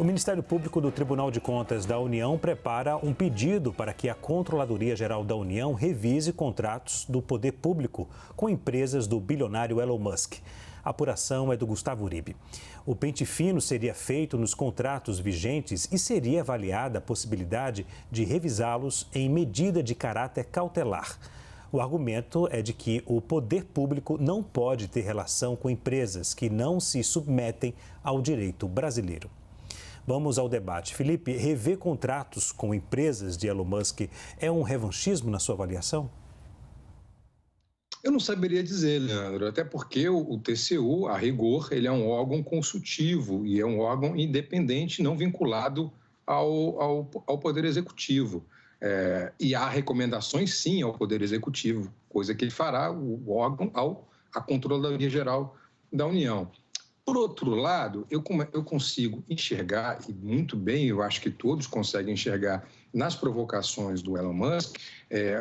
O Ministério Público do Tribunal de Contas da União prepara um pedido para que a Controladoria Geral da União revise contratos do poder público com empresas do bilionário Elon Musk. A apuração é do Gustavo Uribe. O pente fino seria feito nos contratos vigentes e seria avaliada a possibilidade de revisá-los em medida de caráter cautelar. O argumento é de que o poder público não pode ter relação com empresas que não se submetem ao direito brasileiro. Vamos ao debate. Felipe, rever contratos com empresas de Elon Musk é um revanchismo na sua avaliação? Eu não saberia dizer, Leandro, até porque o TCU, a rigor, ele é um órgão consultivo e é um órgão independente, não vinculado ao Poder Executivo. E há recomendações, sim, ao Poder Executivo, coisa que ele fará, o órgão, à Controladoria Geral da União. Por outro lado, eu consigo enxergar, e muito bem, eu acho que todos conseguem enxergar nas provocações do Elon Musk,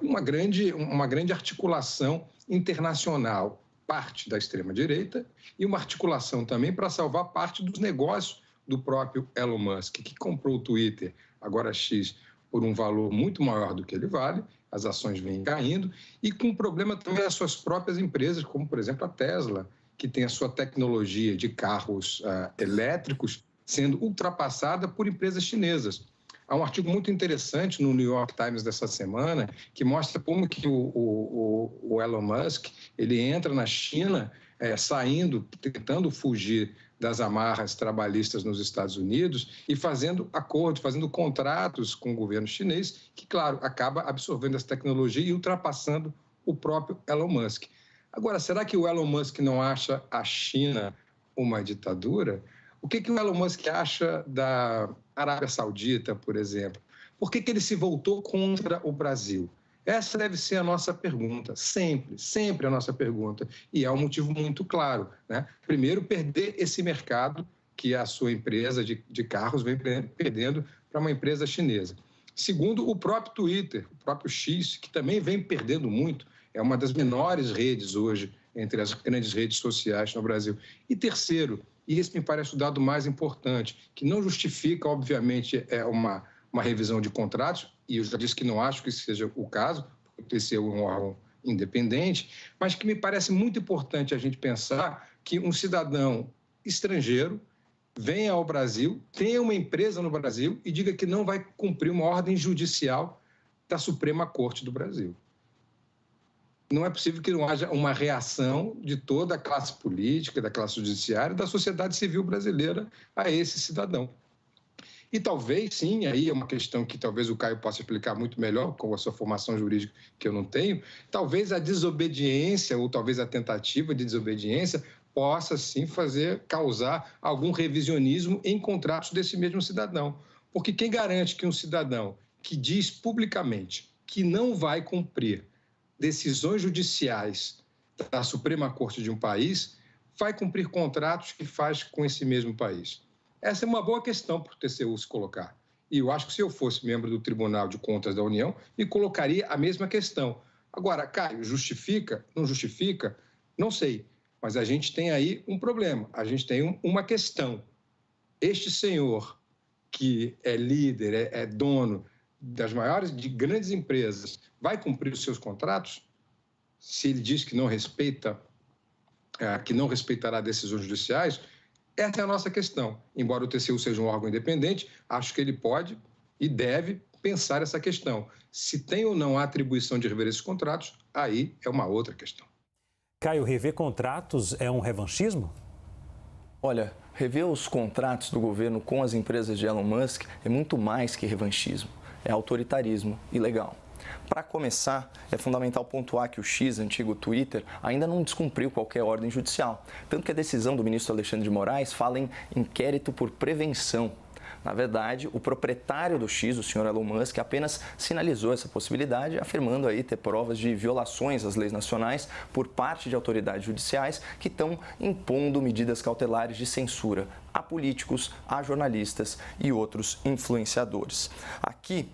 uma grande articulação internacional, parte da extrema-direita, e uma articulação também para salvar parte dos negócios do próprio Elon Musk, que comprou o Twitter, agora X, por um valor muito maior do que ele vale, as ações vêm caindo, e com um problema também as suas próprias empresas, como, por exemplo, a Tesla, que tem a sua tecnologia de carros elétricos sendo ultrapassada por empresas chinesas. Há um artigo muito interessante no New York Times dessa semana que mostra como que o Elon Musk ele entra na China tentando fugir das amarras trabalhistas nos Estados Unidos e fazendo acordos, fazendo contratos com o governo chinês, que, claro, acaba absorvendo essa tecnologia e ultrapassando o próprio Elon Musk. Agora, será que o Elon Musk não acha a China uma ditadura? O que o Elon Musk acha da Arábia Saudita, por exemplo? Por que ele se voltou contra o Brasil? Essa deve ser a nossa pergunta, sempre a nossa pergunta. E é um motivo muito claro, né? Primeiro, perder esse mercado que a sua empresa de carros vem perdendo para uma empresa chinesa. Segundo, o próprio Twitter, o próprio X, que também vem perdendo muito, é uma das menores redes hoje entre as grandes redes sociais no Brasil. E terceiro, e esse me parece o dado mais importante, que não justifica, obviamente, uma revisão de contratos, e eu já disse que não acho que isso seja o caso, porque o TCU é um órgão independente, mas que me parece muito importante a gente pensar que um cidadão estrangeiro venha ao Brasil, tenha uma empresa no Brasil e diga que não vai cumprir uma ordem judicial da Suprema Corte do Brasil. Não é possível que não haja uma reação de toda a classe política, da classe judiciária, da sociedade civil brasileira a esse cidadão. E talvez, sim, aí é uma questão que talvez o Caio possa explicar muito melhor, com a sua formação jurídica que eu não tenho, talvez a desobediência ou talvez a tentativa de desobediência possa, sim, causar algum revisionismo em contratos desse mesmo cidadão. Porque quem garante que um cidadão que diz publicamente que não vai cumprir decisões judiciais da Suprema Corte de um país, vai cumprir contratos que faz com esse mesmo país? Essa é uma boa questão para o TCU se colocar. E eu acho que se eu fosse membro do Tribunal de Contas da União, me colocaria a mesma questão. Agora, Caio, justifica? Não justifica? Não sei. Mas a gente tem aí um problema, a gente tem uma questão. Este senhor que é líder, é dono das maiores, de grandes empresas, vai cumprir os seus contratos? Se ele diz que não respeita, que não respeitará decisões judiciais, essa é a nossa questão. Embora o TCU seja um órgão independente, acho que ele pode e deve pensar essa questão. Se tem ou não a atribuição de rever esses contratos, aí é uma outra questão. Caio, rever contratos é um revanchismo? Olha, rever os contratos do governo com as empresas de Elon Musk é muito mais que revanchismo. É autoritarismo ilegal. Para começar, é fundamental pontuar que o X, antigo Twitter, ainda não descumpriu qualquer ordem judicial, tanto que a decisão do ministro Alexandre de Moraes fala em inquérito por prevenção. Na verdade, o proprietário do X, o senhor Elon Musk, apenas sinalizou essa possibilidade, afirmando aí ter provas de violações às leis nacionais por parte de autoridades judiciais que estão impondo medidas cautelares de censura a políticos, a jornalistas e outros influenciadores. Aqui,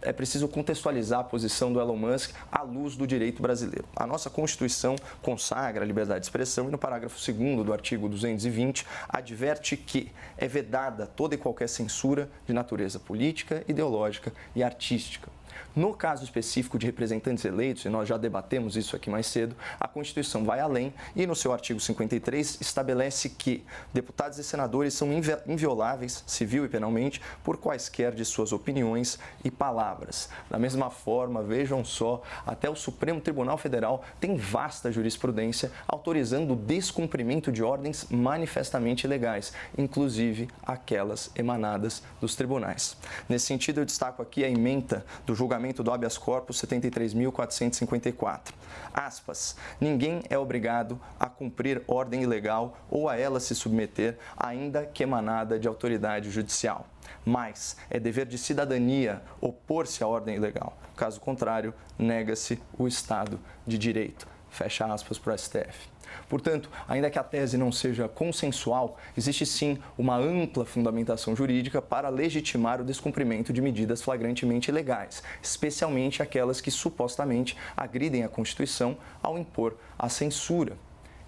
é preciso contextualizar a posição do Elon Musk à luz do direito brasileiro. A nossa Constituição consagra a liberdade de expressão e no parágrafo 2º do artigo 220 adverte que é vedada toda e qualquer censura de natureza política, ideológica e artística. No caso específico de representantes eleitos, e nós já debatemos isso aqui mais cedo, a Constituição vai além e, no seu artigo 53, estabelece que deputados e senadores são invioláveis, civil e penalmente, por quaisquer de suas opiniões e palavras. Da mesma forma, vejam só, até o Supremo Tribunal Federal tem vasta jurisprudência autorizando o descumprimento de ordens manifestamente ilegais, inclusive aquelas emanadas dos tribunais. Nesse sentido, eu destaco aqui a ementa do julgamento do habeas corpus 73.454. Aspas, ninguém é obrigado a cumprir ordem ilegal ou a ela se submeter, ainda que emanada de autoridade judicial. Mas é dever de cidadania opor-se à ordem ilegal. Caso contrário, nega-se o Estado de Direito. Fecha aspas para o STF. Portanto, ainda que a tese não seja consensual, existe sim uma ampla fundamentação jurídica para legitimar o descumprimento de medidas flagrantemente ilegais, especialmente aquelas que supostamente agridem a Constituição ao impor a censura.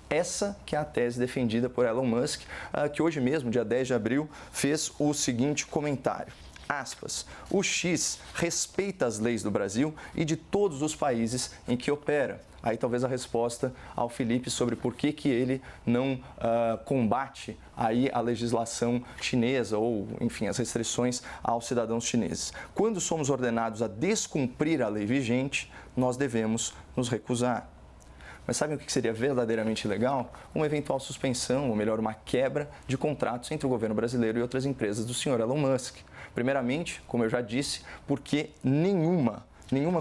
Essa que é a tese defendida por Elon Musk, que hoje mesmo, dia 10 de abril, fez o seguinte comentário. Aspas, o X respeita as leis do Brasil e de todos os países em que opera. Aí talvez a resposta ao Felipe sobre por que ele não combate aí a legislação chinesa ou, enfim, as restrições aos cidadãos chineses. Quando somos ordenados a descumprir a lei vigente, nós devemos nos recusar. Mas sabem o que seria verdadeiramente legal? Uma eventual suspensão, ou melhor, uma quebra de contratos entre o governo brasileiro e outras empresas do senhor Elon Musk. Primeiramente, como eu já disse, porque nenhuma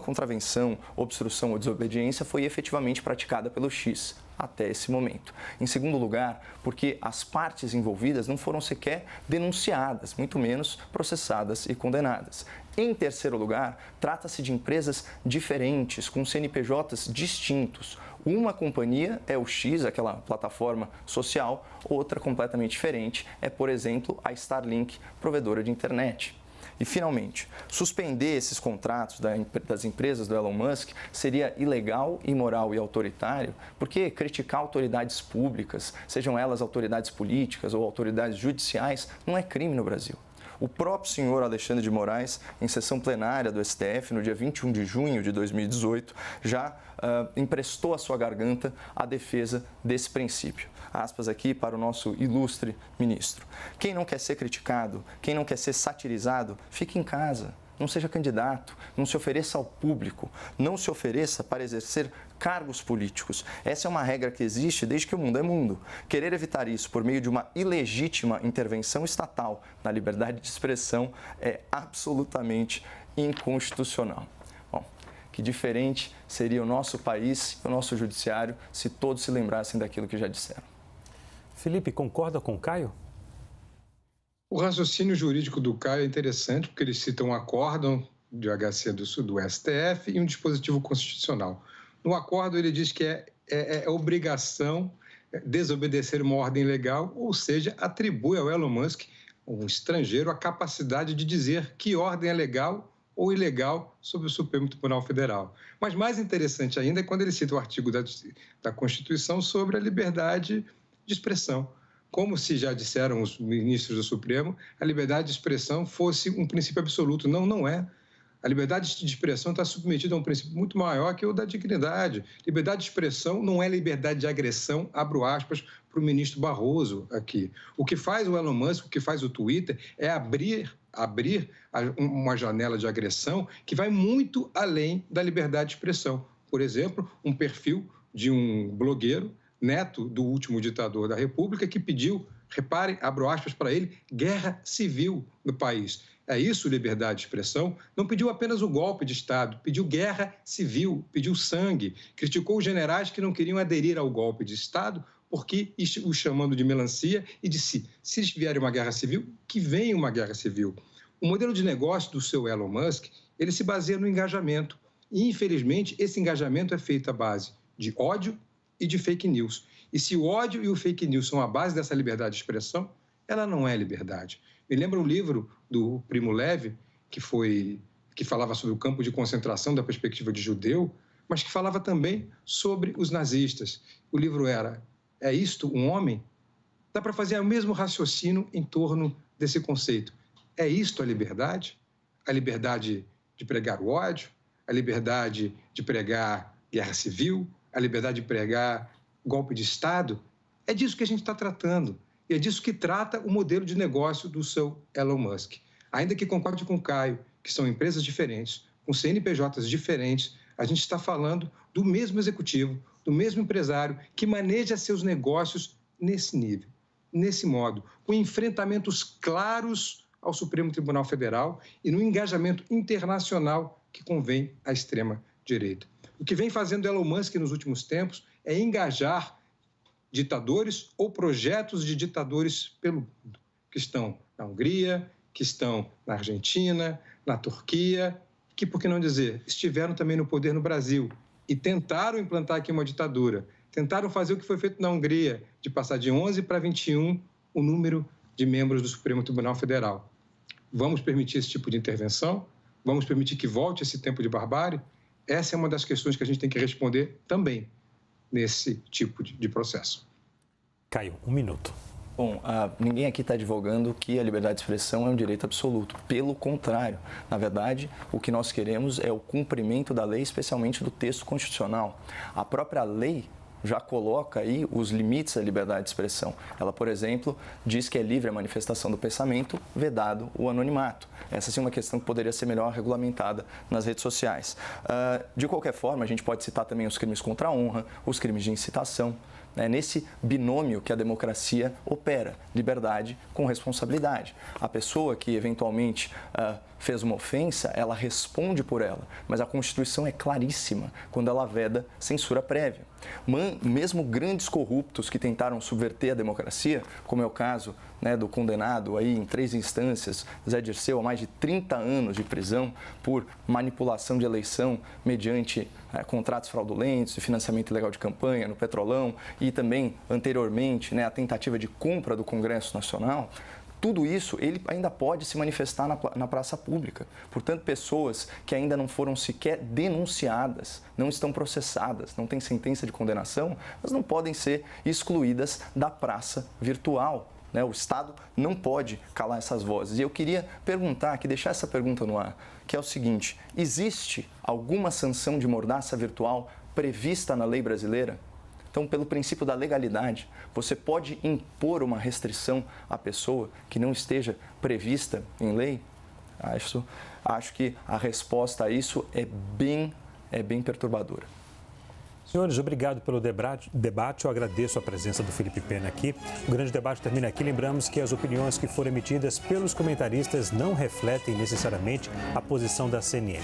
contravenção, obstrução ou desobediência foi efetivamente praticada pelo X até esse momento. Em segundo lugar, porque as partes envolvidas não foram sequer denunciadas, muito menos processadas e condenadas. Em terceiro lugar, trata-se de empresas diferentes, com CNPJs distintos. Uma companhia é o X, aquela plataforma social, outra completamente diferente é, por exemplo, a Starlink, provedora de internet. E, finalmente, suspender esses contratos das empresas do Elon Musk seria ilegal, imoral e autoritário, porque criticar autoridades públicas, sejam elas autoridades políticas ou autoridades judiciais, não é crime no Brasil. O próprio senhor Alexandre de Moraes, em sessão plenária do STF, no dia 21 de junho de 2018, já emprestou a sua garganta à defesa desse princípio. Aspas aqui para o nosso ilustre ministro. Quem não quer ser criticado, quem não quer ser satirizado, fique em casa. Não seja candidato, não se ofereça ao público, não se ofereça para exercer cargos políticos. Essa é uma regra que existe desde que o mundo é mundo. Querer evitar isso por meio de uma ilegítima intervenção estatal na liberdade de expressão é absolutamente inconstitucional. Bom, que diferente seria o nosso país e o nosso judiciário se todos se lembrassem daquilo que já disseram. Felipe, concorda com o Caio? O raciocínio jurídico do Caio é interessante, porque ele cita um acórdão de HC do STF e um dispositivo constitucional. No acórdão, ele diz que é obrigação desobedecer uma ordem legal, ou seja, atribui ao Elon Musk, um estrangeiro, a capacidade de dizer que ordem é legal ou ilegal sobre o Supremo Tribunal Federal. Mas mais interessante ainda é quando ele cita o artigo da Constituição sobre a liberdade de expressão. Como se já disseram os ministros do Supremo, a liberdade de expressão fosse um princípio absoluto. Não, não é. A liberdade de expressão está submetida a um princípio muito maior que o da dignidade. Liberdade de expressão não é liberdade de agressão, abro aspas, para o ministro Barroso aqui. O que faz o Elon Musk, o que faz o Twitter, é abrir uma janela de agressão que vai muito além da liberdade de expressão. Por exemplo, um perfil de um blogueiro, neto do último ditador da República, que pediu, reparem, abro aspas para ele, guerra civil no país. É isso, liberdade de expressão? Não pediu apenas o golpe de Estado, pediu guerra civil, pediu sangue, criticou os generais que não queriam aderir ao golpe de Estado, porque o chamando de melancia, e disse, se vier uma guerra civil, que venha uma guerra civil. O modelo de negócio do seu Elon Musk, ele se baseia no engajamento. E, infelizmente, esse engajamento é feito à base de ódio e de fake news. E se o ódio e o fake news são a base dessa liberdade de expressão, ela não é liberdade. Me lembra um livro do Primo Levi, que foi que falava sobre o campo de concentração da perspectiva de judeu, mas que falava também sobre os nazistas. O livro era É Isto um Homem? Dá para fazer o mesmo raciocínio em torno desse conceito. É isto a liberdade? A liberdade de pregar o ódio? A liberdade de pregar guerra civil? A liberdade de pregar golpe de Estado? É disso que a gente está tratando. E é disso que trata o modelo de negócio do seu Elon Musk. Ainda que concorde com o Caio, que são empresas diferentes, com CNPJs diferentes, a gente está falando do mesmo executivo, do mesmo empresário que maneja seus negócios nesse nível, nesse modo, com enfrentamentos claros ao Supremo Tribunal Federal e no engajamento internacional que convém à extrema-direita. O que vem fazendo Elon Musk nos últimos tempos é engajar ditadores ou projetos de ditadores pelo mundo, que estão na Hungria, que estão na Argentina, na Turquia, que, por que não dizer, estiveram também no poder no Brasil e tentaram implantar aqui uma ditadura, tentaram fazer o que foi feito na Hungria, de passar de 11 para 21 o número de membros do Supremo Tribunal Federal. Vamos permitir esse tipo de intervenção? Vamos permitir que volte esse tempo de barbárie? Essa é uma das questões que a gente tem que responder também nesse tipo de processo. Caio, 1 minuto. Bom, ninguém aqui está advogando que a liberdade de expressão é um direito absoluto. Pelo contrário, na verdade, o que nós queremos é o cumprimento da lei, especialmente do texto constitucional. A própria lei já coloca aí os limites da liberdade de expressão. Ela, por exemplo, diz que é livre a manifestação do pensamento, vedado o anonimato. Essa sim é uma questão que poderia ser melhor regulamentada nas redes sociais. De qualquer forma, a gente pode citar também os crimes contra a honra, os crimes de incitação. É nesse binômio que a democracia opera, liberdade com responsabilidade. A pessoa que eventualmente fez uma ofensa, ela responde por ela, mas a Constituição é claríssima quando ela veda censura prévia. Mesmo grandes corruptos que tentaram subverter a democracia, como é o caso do condenado aí em 3 instâncias, Zé Dirceu, a mais de 30 anos de prisão por manipulação de eleição mediante contratos fraudulentos e financiamento ilegal de campanha no Petrolão e também, anteriormente, a tentativa de compra do Congresso Nacional. Tudo isso, ele ainda pode se manifestar na praça pública. Portanto, pessoas que ainda não foram sequer denunciadas, não estão processadas, não têm sentença de condenação, elas não podem ser excluídas da praça virtual. O Estado não pode calar essas vozes. E eu queria perguntar, deixar essa pergunta no ar, que é o seguinte: existe alguma sanção de mordaça virtual prevista na lei brasileira? Então, pelo princípio da legalidade, você pode impor uma restrição à pessoa que não esteja prevista em lei? Acho que a resposta a isso é bem perturbadora. Senhores, obrigado pelo debate. Eu agradeço a presença do Felipe Pena aqui. O grande debate termina aqui. Lembramos que as opiniões que foram emitidas pelos comentaristas não refletem necessariamente a posição da CNN.